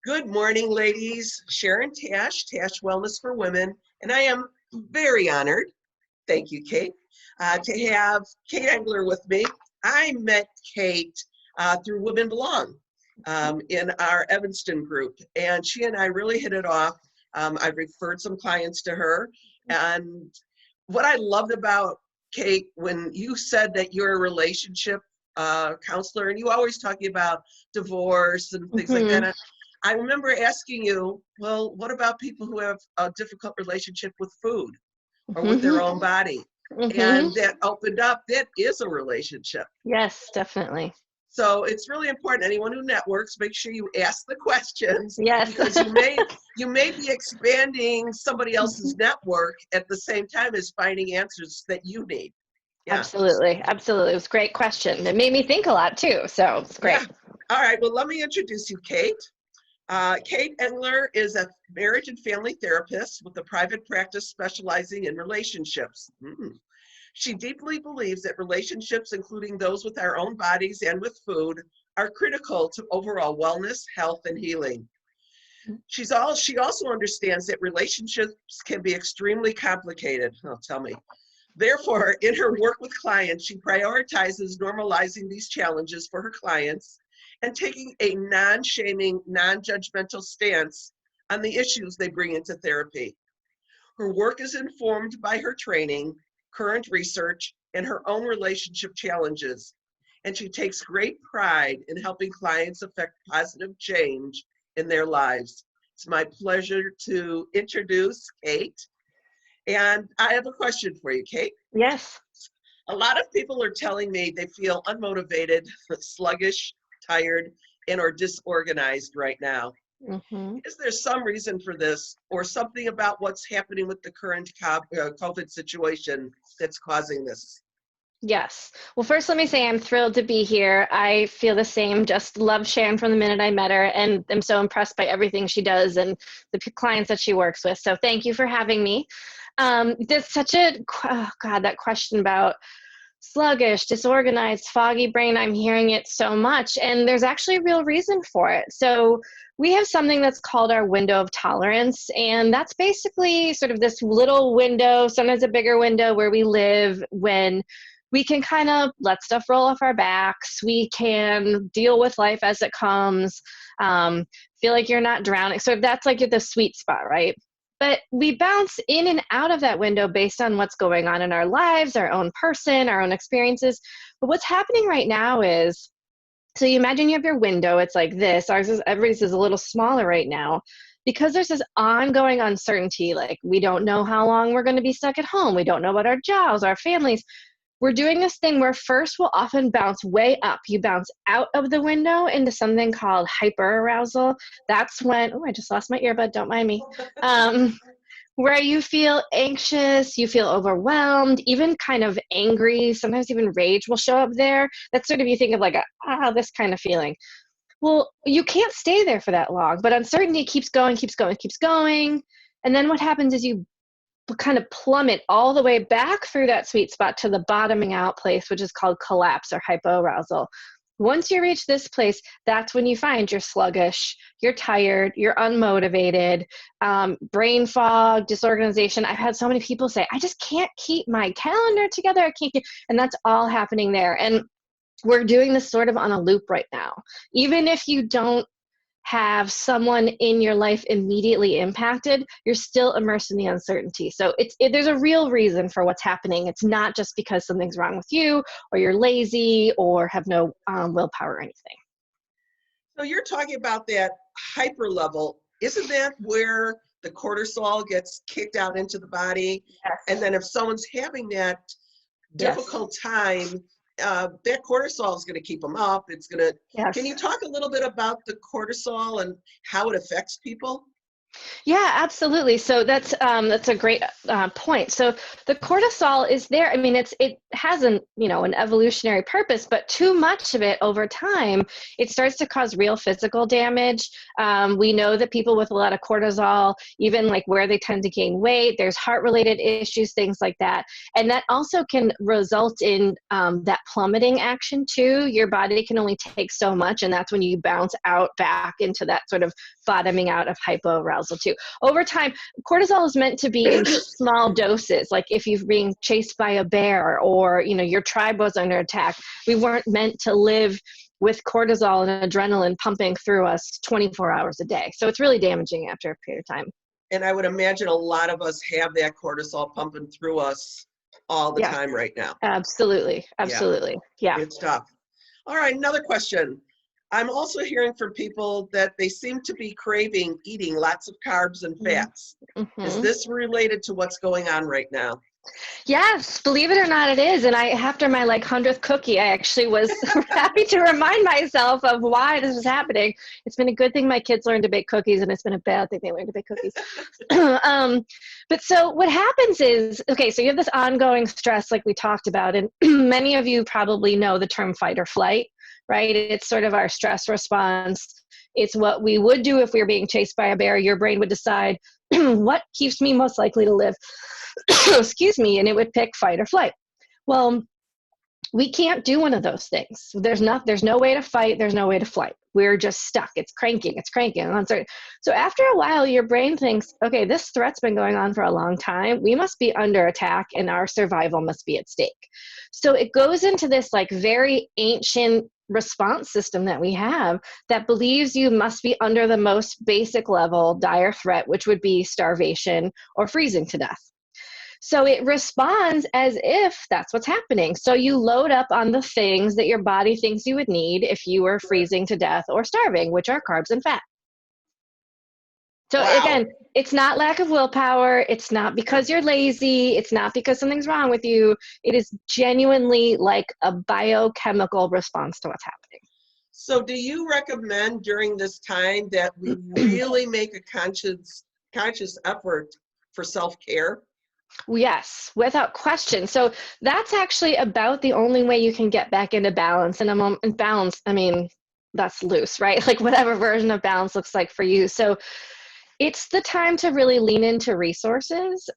Good morning, ladies. Sharan Tash, TASH Wellness for Women, and I am very honored, thank you, Kate, to have Kate Engler with me. I met Kate through Women Belong in our Evanston group, and she and I really hit it off. I've referred some clients to her, and what I loved about Kate, when you said that you're a relationship counselor, and you always talking about divorce and things like that. I remember asking you, well, what about people who have a difficult relationship with food or with their own body? And that opened up, that is a relationship. Yes, definitely. So it's really important. Anyone who networks, make sure you ask the questions. Yes. Because you may be expanding somebody else's network at the same time as finding answers that you need. Yeah. Absolutely. Absolutely. It was a great question. It made me think a lot too. So it's great. Yeah. All right. Well, let me introduce you, Kate. Kate Engler is a marriage and family therapist with a private practice specializing in relationships. She deeply believes that relationships, including those with our own bodies and with food, are critical to overall wellness, health, and healing. She also understands that relationships can be extremely complicated. Oh, tell me. Therefore, in her work with clients, she prioritizes normalizing these challenges for her clients and taking a non-shaming, non-judgmental stance on the issues they bring into therapy. Her work is informed by her training, current research, and her own relationship challenges, and she takes great pride in helping clients affect positive change in their lives. It's my pleasure to introduce Kate, and I have a question for you, Kate. Yes. A lot of people are telling me they feel unmotivated, sluggish, tired, and or disorganized right now. Is there some reason for this, or something about what's happening with the current COVID situation that's causing this? Yes. Well, first, let me say I'm thrilled to be here. I feel the same. Just love Sharan from the minute I met her, and I'm so impressed by everything she does and the clients that she works with. So thank you for having me. There's such a, that question about sluggish, disorganized, foggy brain. I'm hearing it so much, and there's actually a real reason for it. So we have something that's called our window of tolerance, and that's basically sort of this little window, sometimes a bigger window, where we live when we can kind of let stuff roll off our backs. We can deal with life as it comes, feel like you're not drowning. So that's like the sweet spot, right? But we bounce in and out of that window based on what's going on in our lives, our own person, our own experiences. But what's happening right now is, so you imagine you have your window, it's like this, everybody's is a little smaller right now, because there's this ongoing uncertainty, like we don't know how long we're going to be stuck at home. We don't know about our jobs, our families. We're doing this thing where first we'll often bounce way up. You bounce out of the window into something called hyperarousal. That's when, oh, I just lost my earbud, don't mind me. Where you feel anxious, you feel overwhelmed, even kind of angry, sometimes even rage will show up there. That's sort of, you think of like this kind of feeling. Well, you can't stay there for that long, but uncertainty keeps going, keeps going, keeps going. And then what happens is you kind of plummet all the way back through that sweet spot to the bottoming out place, which is called collapse or hypoarousal. Once you reach this place, that's when you find you're sluggish, you're tired, you're unmotivated, brain fog, disorganization. I've had so many people say, I just can't keep my calendar together. And that's all happening there. And we're doing this sort of on a loop right now. Even if you don't have someone in your life immediately impacted, you're still immersed in the uncertainty. So there's a real reason for what's happening. It's not just because something's wrong with you, or you're lazy, or have no willpower or anything. So you're talking about that hyper level. Isn't that where the cortisol gets kicked out into the body? Yes. And then if someone's having that difficult time, that cortisol is going to keep them up. It's going to, Can you talk a little bit about the cortisol and how it affects people? Yeah, absolutely. So that's a great point. So the cortisol is there. I mean, it has an, an evolutionary purpose, but too much of it over time, it starts to cause real physical damage. We know that people with a lot of cortisol, even like where they tend to gain weight, there's heart-related issues, things like that. And that also can result in that plummeting action too. Your body can only take so much, and that's when you bounce out back into that sort of bottoming out of hypoarousal too. Over time, cortisol is meant to be in small doses, like if you're being chased by a bear or your tribe was under attack. We weren't meant to live with cortisol and adrenaline pumping through us 24 hours a day. So it's really damaging after a period of time. And I would imagine a lot of us have that cortisol pumping through us all the time right now. Absolutely. Absolutely. Yeah. Good stuff. All right, another question. I'm also hearing from people that they seem to be craving eating lots of carbs and fats. Mm-hmm. Is this related to what's going on right now? Yes, believe it or not, it is. And after my 100th cookie, I actually was happy to remind myself of why this was happening. It's been a good thing my kids learned to bake cookies, and it's been a bad thing they learned to bake cookies. But so what happens is, okay, so you have this ongoing stress like we talked about, and many of you probably know the term fight or flight, right? It's sort of our stress response. It's what we would do if we were being chased by a bear. Your brain would decide, what keeps me most likely to live? Excuse me, and it would pick fight or flight. Well, we can't do one of those things. There's no way to fight. There's no way to flight. We're just stuck. It's cranking. So after a while, your brain thinks, okay, this threat's been going on for a long time. We must be under attack, and our survival must be at stake. So it goes into this very ancient response system that we have that believes you must be under the most basic level dire threat, which would be starvation or freezing to death. So it responds as if that's what's happening. So you load up on the things that your body thinks you would need if you were freezing to death or starving, which are carbs and fat. So again, it's not lack of willpower. It's not because you're lazy. It's not because something's wrong with you. It is genuinely like a biochemical response to what's happening. So do you recommend during this time that we really make a conscious effort for self-care? Yes, without question. So that's actually about the only way you can get back into balance. And balance, I mean, that's loose, right? Like whatever version of balance looks like for you. So it's the time to really lean into resources,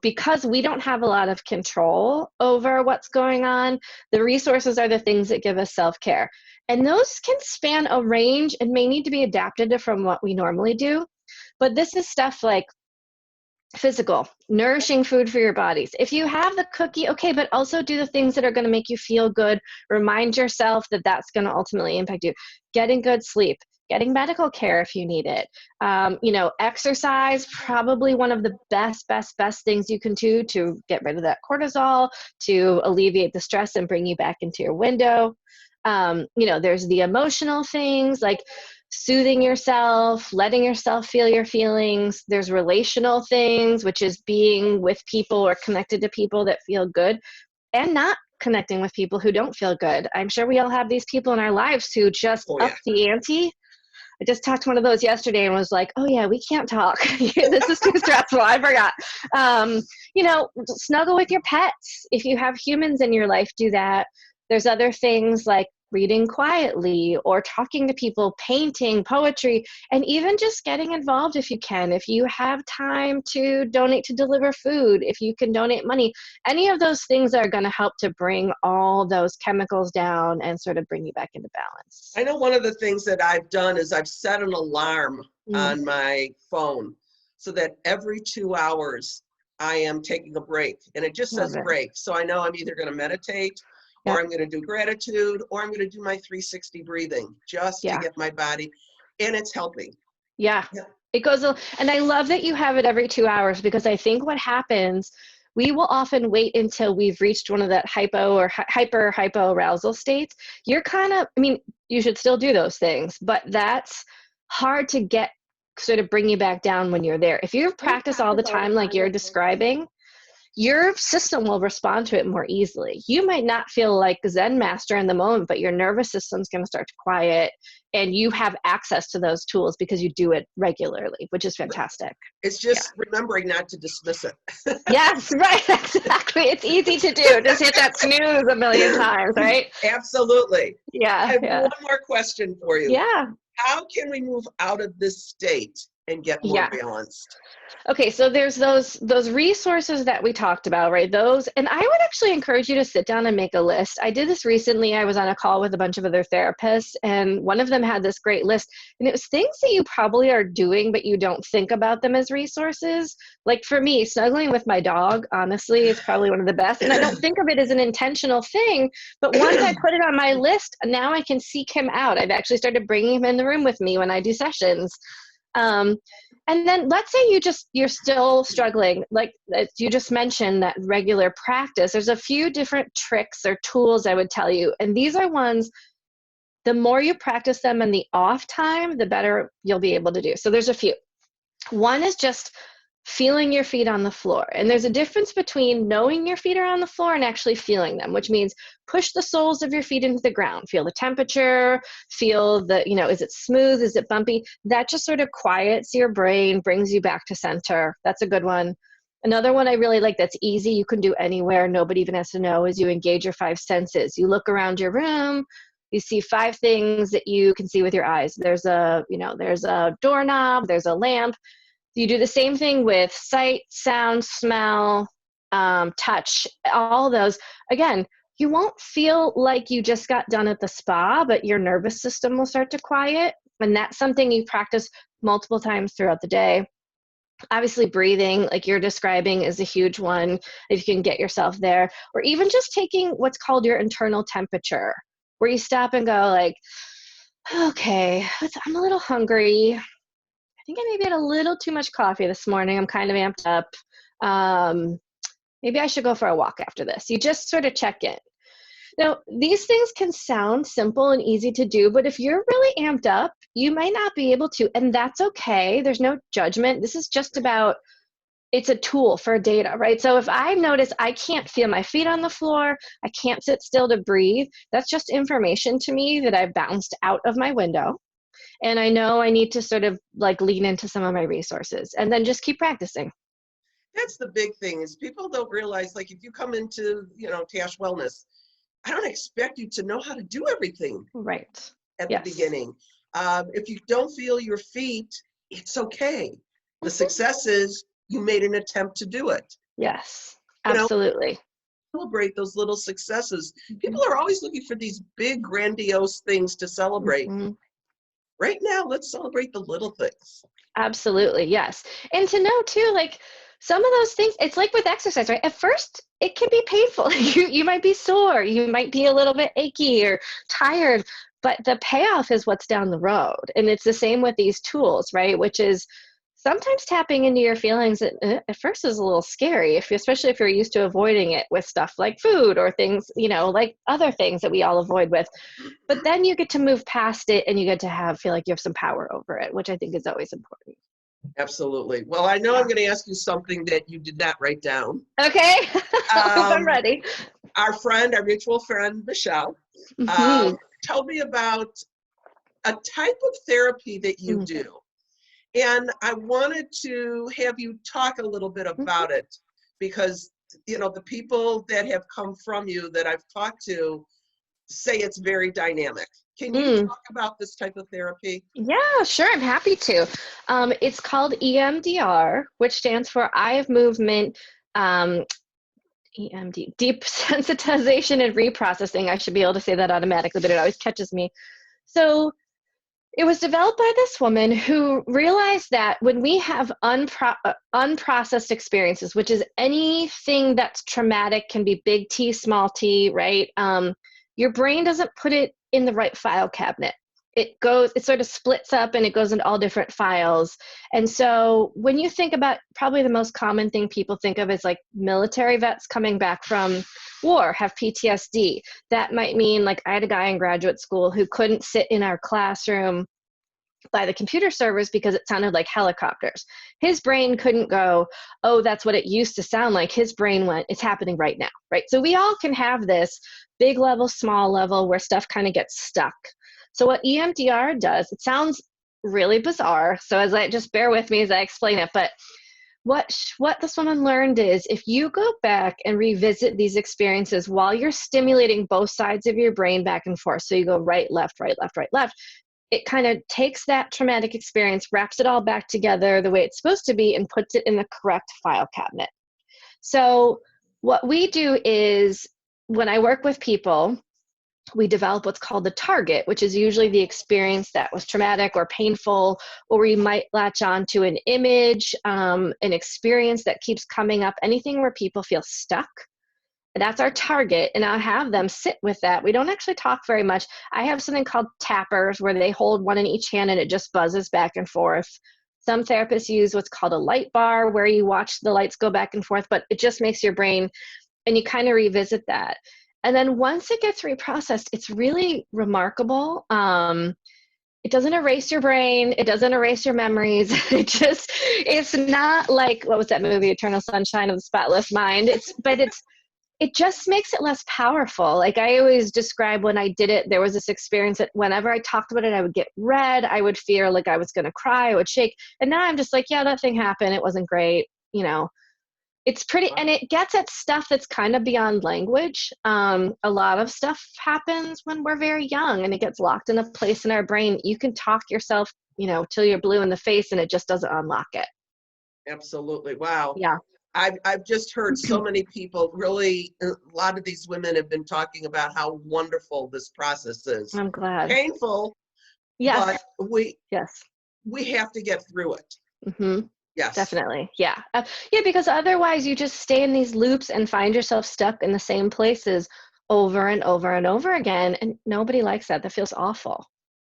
because we don't have a lot of control over what's going on. The resources are the things that give us self-care. And those can span a range and may need to be adapted from what we normally do. But this is stuff like physical, nourishing food for your bodies. If you have the cookie, okay, but also do the things that are going to make you feel good. Remind yourself that that's going to ultimately impact you. Getting good sleep, getting medical care if you need it. Exercise, probably one of the best things you can do to get rid of that cortisol, to alleviate the stress and bring you back into your window. There's the emotional things like soothing yourself, letting yourself feel your feelings. There's relational things, which is being with people or connected to people that feel good and not connecting with people who don't feel good. I'm sure we all have these people in our lives who just up the ante. I just talked to one of those yesterday and was like, oh yeah, we can't talk. This is too stressful. I forgot. Snuggle with your pets. If you have humans in your life, do that. There's other things like reading quietly or talking to people, painting, poetry, and even just getting involved if you can. If you have time to donate to deliver food, if you can donate money, any of those things are going to help to bring all those chemicals down and sort of bring you back into balance. I know one of the things that I've done is I've set an alarm on my phone so that every 2 hours I am taking a break, and it just says break. So I know I'm either going to meditate or I'm going to do gratitude, or I'm going to do my 360 breathing just to get my body, and it's helping. Yeah. It goes, and I love that you have it every 2 hours, because I think what happens, we will often wait until we've reached one of that hypoarousal states. You're you should still do those things, but that's hard to get, sort of bring you back down when you're there. If you practice all the time, like you're describing, your system will respond to it more easily. You might not feel like Zen master in the moment, but your nervous system's going to start to quiet, and you have access to those tools because you do it regularly, which is fantastic. It's just remembering not to dismiss it. Yes, right, exactly. It's easy to do. Just hit that snooze a million times, right? Absolutely. Yeah. I have one more question for you. Yeah. How can we move out of this state and get more balanced? Okay, so there's those resources that we talked about, right? Those, and I would actually encourage you to sit down and make a list. I did this recently. I was on a call with a bunch of other therapists, and one of them had this great list, and it was things that you probably are doing, but you don't think about them as resources. Like for me, snuggling with my dog, honestly, is probably one of the best, and I don't think of it as an intentional thing, but once I put it on my list, now I can seek him out. I've actually started bringing him in the room with me when I do sessions. And then let's say you're still struggling, like you just mentioned, that regular practice. There's a few different tricks or tools I would tell you. And these are ones, the more you practice them in the off time, the better you'll be able to do. So there's a few. One is just feeling your feet on the floor. And there's a difference between knowing your feet are on the floor and actually feeling them, which means push the soles of your feet into the ground, feel the temperature, feel the, is it smooth? Is it bumpy? That just sort of quiets your brain, brings you back to center. That's a good one. Another one I really like that's easy, you can do anywhere, nobody even has to know, is you engage your 5 senses. You look around your room, you see 5 things that you can see with your eyes. There's a doorknob, there's a lamp. You do the same thing with sight, sound, smell, touch, all those. Again, you won't feel like you just got done at the spa, but your nervous system will start to quiet. And that's something you practice multiple times throughout the day. Obviously, breathing, like you're describing, is a huge one if you can get yourself there. Or even just taking what's called your internal temperature, where you stop and go like, okay, I'm a little hungry. I think I maybe had a little too much coffee this morning. I'm kind of amped up. Maybe I should go for a walk after this. You just sort of check in. Now, these things can sound simple and easy to do, but if you're really amped up, you might not be able to, and that's okay. There's no judgment. This is just about, it's a tool for data, right? So if I notice I can't feel my feet on the floor, I can't sit still to breathe, that's just information to me that I've bounced out of my window. And I know I need to sort of like lean into some of my resources and then just keep practicing. That's the big thing, is people don't realize, like, if you come into, TASH Wellness, I don't expect you to know how to do everything Right. at the beginning. If you don't feel your feet, it's okay. The success is you made an attempt to do it. Yes, absolutely. Celebrate those little successes. People are always looking for these big, grandiose things to celebrate. Right now, let's celebrate the little things. Absolutely, yes. And to know too, like some of those things, it's like with exercise, right? At first, it can be painful. You might be sore, you might be a little bit achy or tired, but the payoff is what's down the road. And it's the same with these tools, right? Which is sometimes tapping into your feelings at first is a little scary, especially if you're used to avoiding it with stuff like food or things, like other things that we all avoid with. But then you get to move past it and you get to feel like you have some power over it, which I think is always important. Absolutely. Well, I know I'm going to ask you something that you did not write down. Okay. I'm ready. Our mutual friend, Michelle, told me about a type of therapy that you do. And I wanted to have you talk a little bit about it, because, the people that have come from you that I've talked to say it's very dynamic. Can you talk about this type of therapy? Yeah, sure. I'm happy to. It's called EMDR, which stands for Eye of Movement, EMD, Deep Sensitization and Reprocessing. I should be able to say that automatically, but it always catches me. So it was developed by this woman who realized that when we have unprocessed experiences, which is anything that's traumatic, can be big T, small t, right? Your brain doesn't put it in the right file cabinet. It sort of splits up and it goes into all different files. And so when you think about, probably the most common thing people think of is like military vets coming back from war, have PTSD. That might mean, like, I had a guy in graduate school who couldn't sit in our classroom by the computer servers because it sounded like helicopters. His brain couldn't go, oh, that's what it used to sound like. His brain went, it's happening right now, right? So we all can have this big level, small level where stuff kind of gets stuck. So what EMDR does, it sounds really bizarre. So as I just bear with me as I explain it, but what this woman learned is if you go back and revisit these experiences while you're stimulating both sides of your brain back and forth, so you go right, left, right, left, right, left, it kind of takes that traumatic experience, wraps it all back together the way it's supposed to be, and puts it in the correct file cabinet. So what we do is when I work with people, we develop what's called the target, which is usually the experience that was traumatic or painful, or we might latch on to an image, an experience that keeps coming up, anything where people feel stuck. That's our target, and I'll have them sit with that. We don't actually talk very much. I have something called tappers where they hold one in each hand and it just buzzes back and forth. Some therapists use what's called a light bar where you watch the lights go back and forth, but it just makes your brain, and you kind of revisit that. And then once it gets reprocessed, it's really remarkable. It doesn't erase your brain. It doesn't erase your memories. It's not like, what was that movie, Eternal Sunshine of the Spotless Mind? It just makes it less powerful. Like I always describe when I did it, there was this experience that whenever I talked about it, I would get red. I would feel like I was going to cry. I would shake. And now I'm just like, yeah, that thing happened. It wasn't great. It's pretty, and it gets at stuff that's kind of beyond language. A lot of stuff happens when we're very young and it gets locked in a place in our brain. You can talk yourself, till you're blue in the face and it just doesn't unlock it. Absolutely. Wow. Yeah. I've just heard so many people, really, a lot of these women have been talking about how wonderful this process is. I'm glad. Painful, yes. but we have to get through it. Mm-hmm. Yes. Definitely. Yeah. Because otherwise you just stay in these loops and find yourself stuck in the same places over and over and over again. And nobody likes that. That feels awful.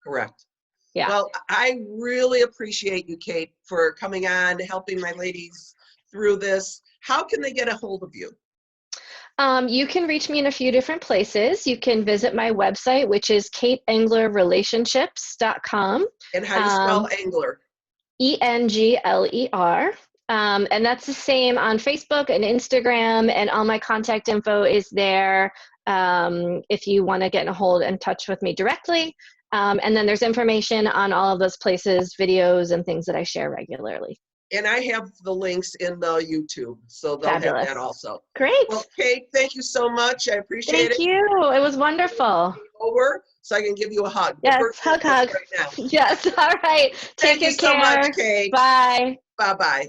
Correct. Yeah. Well, I really appreciate you, Kate, for coming on, helping my ladies through this. How can they get a hold of you? You can reach me in a few different places. You can visit my website, which is kateenglerrelationships.com. And how do you spell Engler? ENGLER. And that's the same on Facebook and Instagram, and all my contact info is there if you want to get in touch with me directly. And then there's information on all of those places, videos and things that I share regularly. And I have the links in the YouTube, so they'll Fabulous. have that also. Great. Well, Kate, thank you so much. I appreciate it. Thank you. It was wonderful. Over, so I can give you a hug. Yes, hug. Right now. Yes, all right. Thank you so much, Kate. Bye. Bye-bye.